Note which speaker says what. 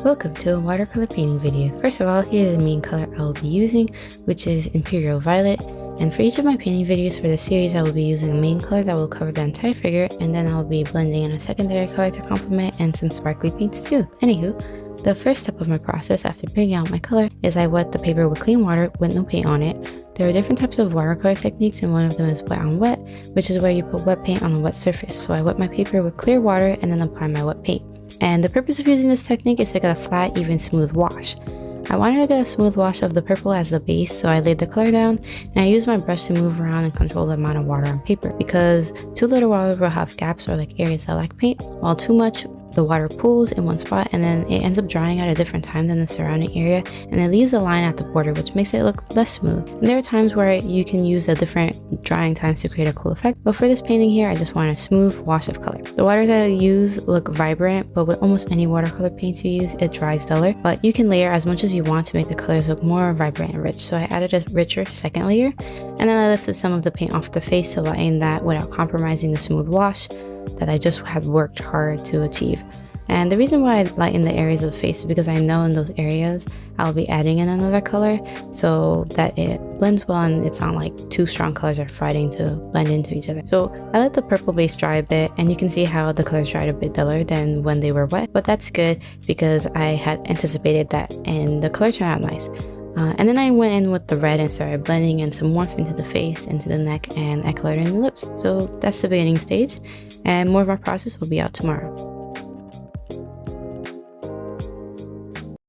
Speaker 1: Welcome to a watercolor painting video. First of all, here is the main color I will be using, which is Imperial Violet. And for each of my painting videos for this series, I will be using a main color that will cover the entire figure, and then I'll be blending in a secondary color to complement and some sparkly paints too. Anywho, the first step of my process after picking out my color is I wet the paper with clean water with no paint on it. There are different types of watercolor techniques, and one of them is wet on wet, which is where you put wet paint on a wet surface. So I wet my paper with clear water and then apply my wet paint. And the purpose of using this technique is to get a flat, even, smooth wash. I wanted to get a smooth wash of the purple as the base, so I laid the color down and I used my brush to move around and control the amount of water on paper, because too little water will have gaps or like areas that lack paint, while too much, the water pools in one spot and then it ends up drying at a different time than the surrounding area, and it leaves a line at the border, which makes it look less smooth. And there are times where you can use the different drying times to create a cool effect, but for this painting here, I just want a smooth wash of color. The waters that I use look vibrant, but with almost any watercolor paints you use, it dries duller, but you can layer as much as you want to make the colors look more vibrant and rich. So I added a richer second layer, and then I lifted some of the paint off the face to lighten that without compromising the smooth wash that I just had worked hard to achieve. And the reason why I lighten the areas of the face is because I know in those areas I'll be adding in another color so that it blends well and it's not like two strong colors are fighting to blend into each other. So I let the purple base dry a bit, and you can see how the colors dried a bit duller than when they were wet, but that's good because I had anticipated that and the color turned out nice. And then I went in with the red and started blending in some warmth into the face, into the neck, and I colored in the lips. So that's the beginning stage, and more of my process will be out tomorrow.